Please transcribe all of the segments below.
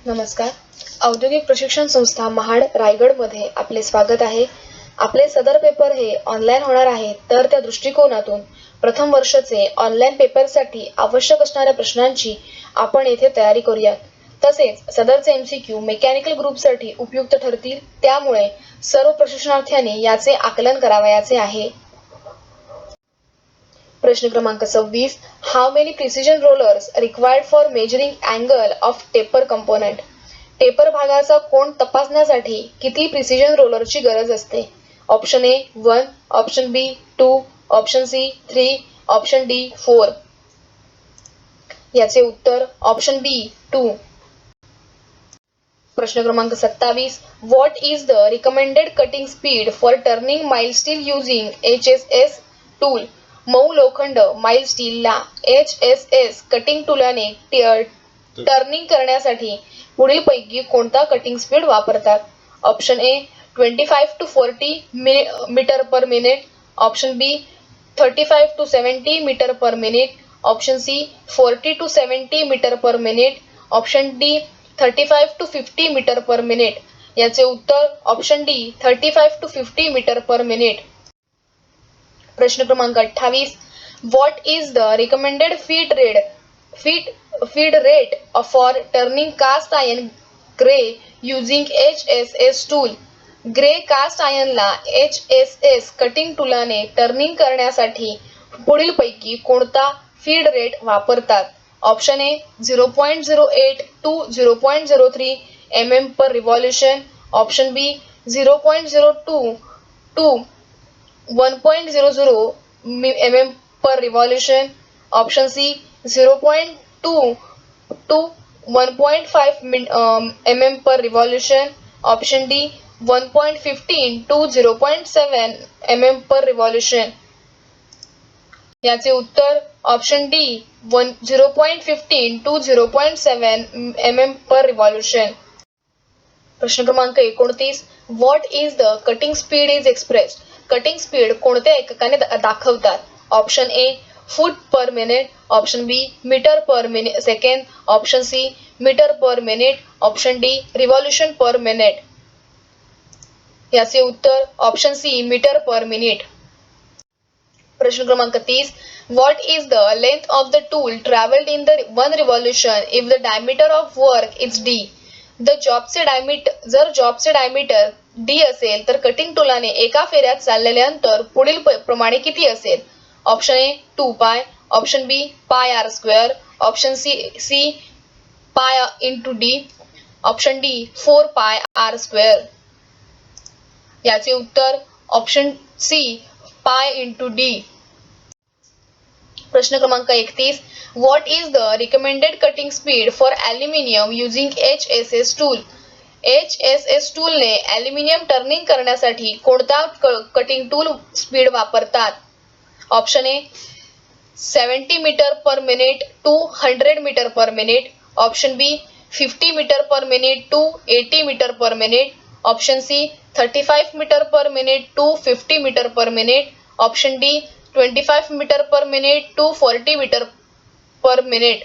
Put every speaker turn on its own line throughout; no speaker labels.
नमस्कार. औद्योगिक प्रशिक्षण संस्था महाड रायगडमध्ये आपले स्वागत आहे. आपले सदर पेपर हे ऑनलाईन होणार आहे, तर त्या दृष्टिकोनातून प्रथम वर्षाचे ऑनलाईन पेपरसाठी आवश्यक असणाऱ्या प्रश्नांची आपण येथे तयारी करूयात. तसेच सदरचे MCQ मेकॅनिकल ग्रुपसाठी उपयुक्त ठरतील, त्यामुळे सर्व प्रशिक्षणार्थ्यांनी याचे आकलन करावयाचे आहे. प्रश्न क्रमांक 26. How many precision rollers required for measuring angle of taper component? Taper भागाचा कोन तपासण्यासाठी किती प्रिसिजन रोलरची गरज असते? Option A 1, option B 2, option C 3, option D 4. याचे उत्तर ऑप्शन बी 2. प्रश्न क्रमांक 27. What is the recommended cutting speed for turning mild steel using HSS tool? मऊ लोखंड माइल्ड स्टीलला HSS कटिंग टूलाने टर्निंग करण्यासाठी पुढीलपैकी कोणता कटिंग स्पीड वापरतात? Option A 25 to 40 metre per minute, option B 35 to 70 metre per minute, option C 40 to 70 metre per minute, option D 35 to 50 metre per minute. याचे उत्तर option D 35 to 50 metre per minute. प्रश्न क्रमांक 28. What is the recommended feed rate for turning cast iron grey using HSS tool? Grey cast आयर्नला HSS cutting टूलाने turning करण्यासाठी पुढीलपैकी कोणता feed rate वापरतात? Option A 0.08 to 0.03 mm per revolution, option B 0.02 to 1.00 mm per revolution, option C 0.2 to 1.5 mm per revolution, option D 1.15 to 0.7 mm per revolution. याचे उत्तर option D 0.15 to 0.7 mm per revolution. प्रश्न क्रमांक 29. What is the cutting speed is expressed? Cutting speed कोणत्या एककाने दाखवतात? Option A foot per minute, option B metre per second, option C metre per minute, option D revolution per minute. याचे उत्तर option C metre per minute. प्रश्न क्रमांक 30. What is the length of the tool travelled in the 1 revolution if the diameter of work is D? जर जॉबचे diameter D असेल तर cutting टूलाने एका फेऱ्यात चाललेले अंतर पुढील प्रमाणे किती असेल? ऑप्शन ए 2 पाय, option B pi r square, option C pi into D, option D 4 pi r square. याचे उत्तर option C pi into D. प्रश्न क्रमांक 31. What is the recommended cutting speed for aluminium using HSS tool? HSS टूलने aluminium turning करण्यासाठी कोणता cutting tool speed वापरतात? Option A 70 metre per minute to 100 metre per minute, option B 50 metre per minute to 80 metre per minute, option C 35 metre per minute to 50 metre per minute, option D 25 metre per minute to 40 metre per minute.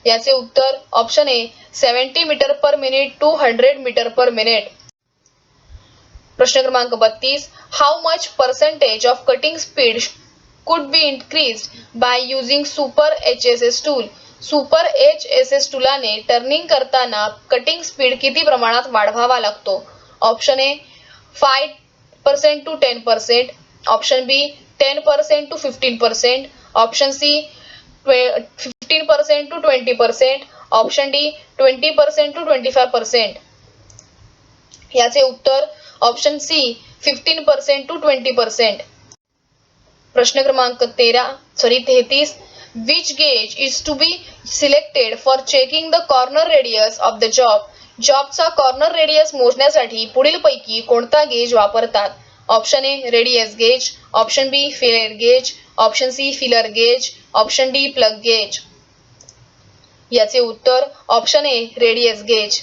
याचे उत्तर option A 70 metre per minute to 100 metre per minute. प्रश्न क्रमांक 32. How much percentage of cutting speed could be increased by using super HSS tool? Super HSS टूलाने turning करताना cutting speed किती प्रमाणात वाढवावा लागतो? Option A 5% to 10%, option B 10% to 15%, option C 15% to 20%, option D 20% to 25%. याचे उत्तर option C 15% to 20%. प्रश्न क्रमांक 33. Which gauge is to be selected for checking the corner radius of the job? जॉबचा corner radius मोजण्यासाठी पुढीलपैकी कोणता gauge वापरतात? Option A radius gauge, option B feeler gauge, option C filler gauge, option D plug gauge. याचे उत्तर option A radius gauge.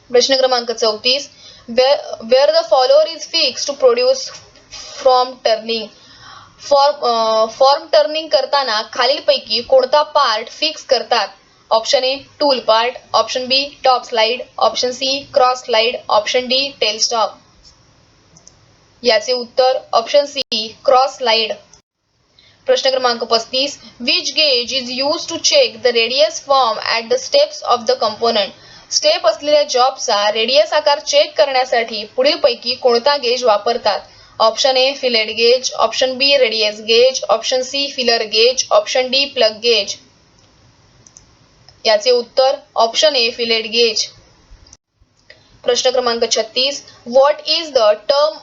प्रश्न क्रमांक 34. Where the follower is fix to produce from turning? Form turning करताना खालीलपैकी कोणता part fix करतात? Option a tool part, option B top slide, option C cross slide, option D tailstock. याचे उत्तर option C cross slide. प्रश्न क्रमांक 35. Which gauge is use to check the radius form at the steps of the component. Step असलेल्या जॉबचा radius आकार check करण्यासाठी पुढीलपैकी कोणता गेज वापरतात. Option A fillet gauge, option B radius gauge, option C filler gauge, option D plug gauge. याचे उत्तर option A fillet gauge. प्रश्न क्रमांक 36. What is the term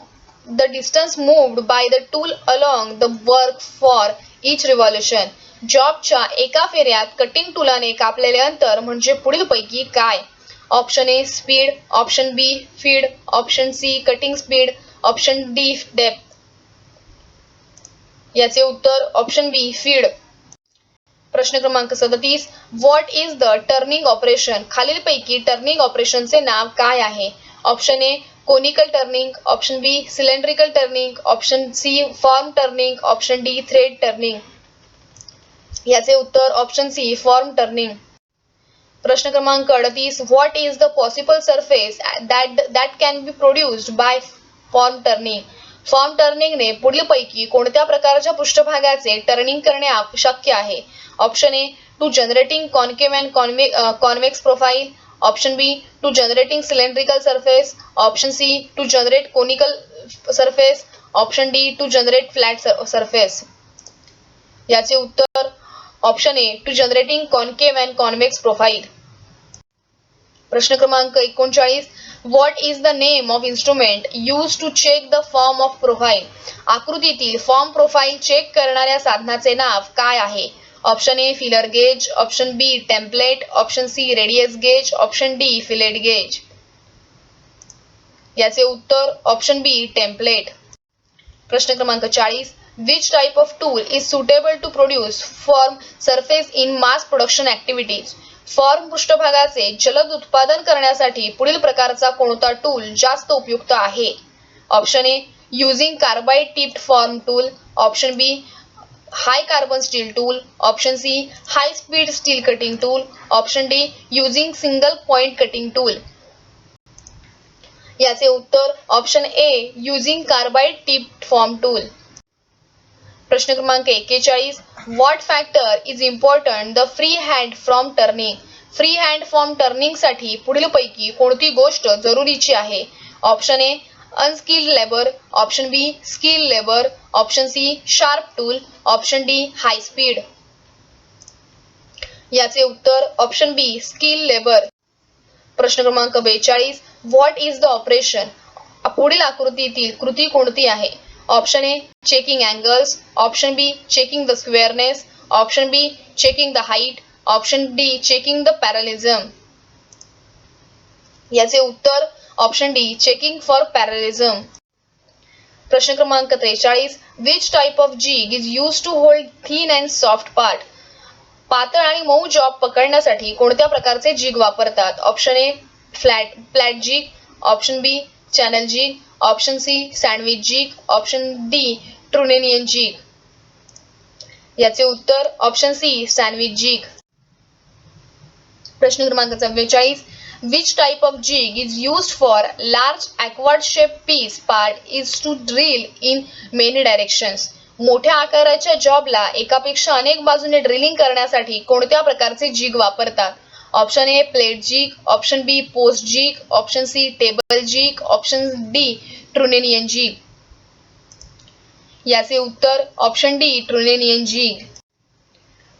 the distance moved by the tool along the work for each revolution. जॉबच्या एका फेऱ्यात cutting टूलाने कापलेले अंतर म्हणजे पुढीलपैकी काय. Option A speed, option B feed, option C cutting speed, option D depth. याचे उत्तर ऑप्शन बी फीड. प्रश्न क्रमांक 37. What is the turning operation. खालीलपैकी टर्निंग ऑपरेशनचे नाव काय आहे. Option A conical turning, option B cylindrical turning, option C form turning, option D thread turning. याचे उत्तर ऑप्शन सी फॉर्म टर्निंग. प्रश्न क्रमांक 38. What is the possible surface that can be produced by form turning. Form टर्निंगने पुढीलपैकी कोणत्या प्रकारच्या पृष्ठभागाचे turning करणे शक्य आहे. Option A to generating concave and convex profile, option B to generating cylindrical surface, option C to generate conical surface, option D to generate flat surface. याचे उत्तर option A to generating concave and convex profile. प्रश्न क्रमांक 39. What is the name of instrument use to check the form of profile. आकृतीतील form profile check करणाऱ्या साधनाचे नाव काय आहे. Option A filler gauge, option B template, option C radius gauge, option D fillet gauge. याचे उत्तर option B template. प्रश्न क्रमांक 40. Which type of tool is suitable to produce form surface in mass production activities. Form पृष्ठभागाचे जलद उत्पादन करण्यासाठी पुढील प्रकारचा कोणता टूल जास्त उपयुक्त आहे. Option A using carbide tipped form tool, option B high carbon steel tool, option C high speed steel cutting tool, option D using single point cutting tool. याचे उत्तर option A using carbide tipped form tool. प्रश्न क्रमांक 41. What factor is important the free hand from turning. Free hand from turning साठी पुढीलपैकी कोणती गोष्ट जरुरीची आहे. Option A unskilled labour, option B skilled labour, option C sharp tool, option D high speed. याचे उत्तर ऑप्शन बी स्किल्ड लेबर. प्रश्न क्रमांक 42. What is the operation. पुढील आकृतीतील कृती कोणती आहे. Option A checking angles, option B checking the squareness, option B checking the height, option D checking the parallelism. याचे उत्तर option D checking for parallelism. प्रश्न क्रमांक 43. Which type of jig is use to hold thin and soft part. पातळ आणि मऊ job पकडण्यासाठी कोणत्या प्रकारचे जिग वापरतात. Option A flat jig, option B channel jig, option C sandwich jig, option D trunnion jig. याचे उत्तर ऑप्शन सी सँडविच जिग. प्रश्न क्रमांक 44. Which type of jig is used for large awkward shape piece part is to drill in many directions. मोठ्या आकाराच्या जॉबला एकापेक्षा अनेक बाजूने ड्रिलिंग करण्यासाठी कोणत्या प्रकारचे जिग वापरतात. Option A plate jig, option B post jig, option C table jig, option D trunnion jig. याचे उत्तर ऑप्शन डी ट्रुनेनियन जिग.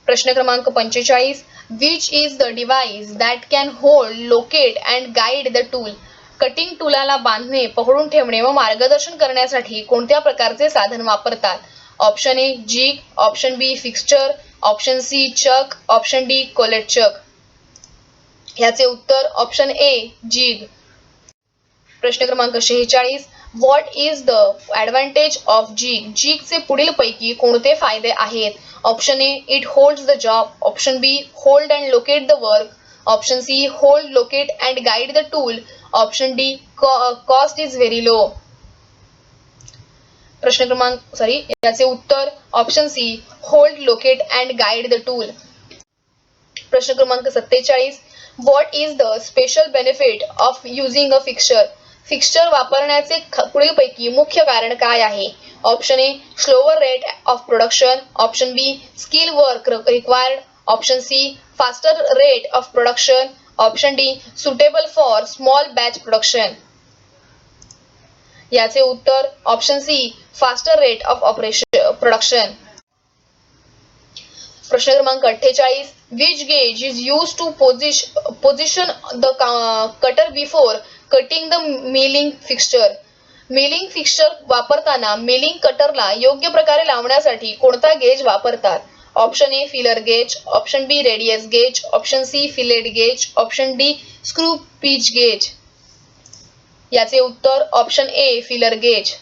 प्रश्न क्रमांक 45. Which is the device that can hold locate and guide the tool. Cutting टूलाला बांधणे, पकडून ठेवणे व मार्गदर्शन करण्यासाठी कोणत्या प्रकारचे साधन वापरतात. Option A jig, option B fixture, option C chuck, option D collet chuck. याचे उत्तर ऑप्शन ए जिग. प्रश्न क्रमांक 46. What is the advantage of jig. जिगचे पुढीलपैकी कोणते फायदे आहेत. Option A it holds the job, option B hold and locate the work, option C hold locate and guide the tool, option D cost is very low. याचे उत्तर option C hold locate and guide the tool. प्रश्न क्रमांक 47. What is the special benefit of using a fixture? Fixture वापरण्याचे पुढीलपैकी मुख्य कारण काय आहे? Option A slower rate of production, option B skill work required, option C faster rate of production, option D suitable for small batch production. याचे उत्तर option C faster rate of production. प्रश्न क्रमांक 48. Which gauge is use to position the cutter before cutting the milling fixture? Milling fixture वापरताना milling कटरला योग्य प्रकारे लावण्यासाठी कोणता गेज वापरतात? Option A filler gauge, option B radius gauge, option C fillet gauge, option D screw pitch gauge. याचे उत्तर option A filler gauge.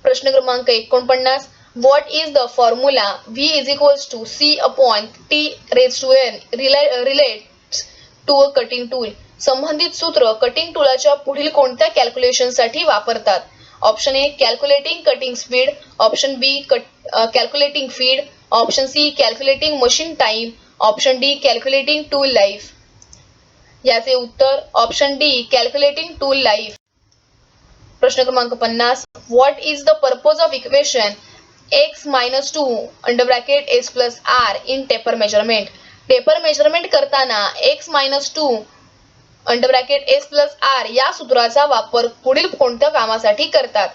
प्रश्न क्रमांक 49. What is the formula V is equals to C upon T raise to N relates to a cutting tool? संबंधित सूत्र cutting टूलाच्या पुढील कोणत्या कॅल्क्युलेशनसाठी वापरतात? Option A calculating cutting speed, option B calculating feed, option C calculating machine time, option D calculating tool life. याचे उत्तर option D calculating tool life. प्रश्न क्रमांक 50. What is the purpose of equation x minus 2 under bracket s plus r in taper measurement? Taper measurement करताना x minus 2 under bracket s plus r या सूत्राचा वापर पुढील कोणत्या कामासाठी करतात?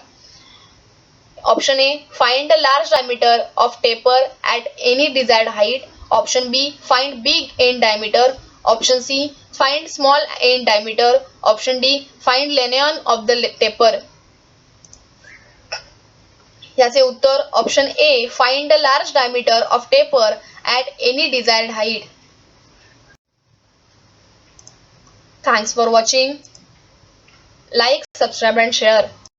Option A find the large diameter of taper at any desired height, option B find big end diameter, option C find small end diameter, option D find length of the taper. याचे उत्तर option A find the large diameter of taper at any desired height. Thanks for watching. Like, subscribe and share.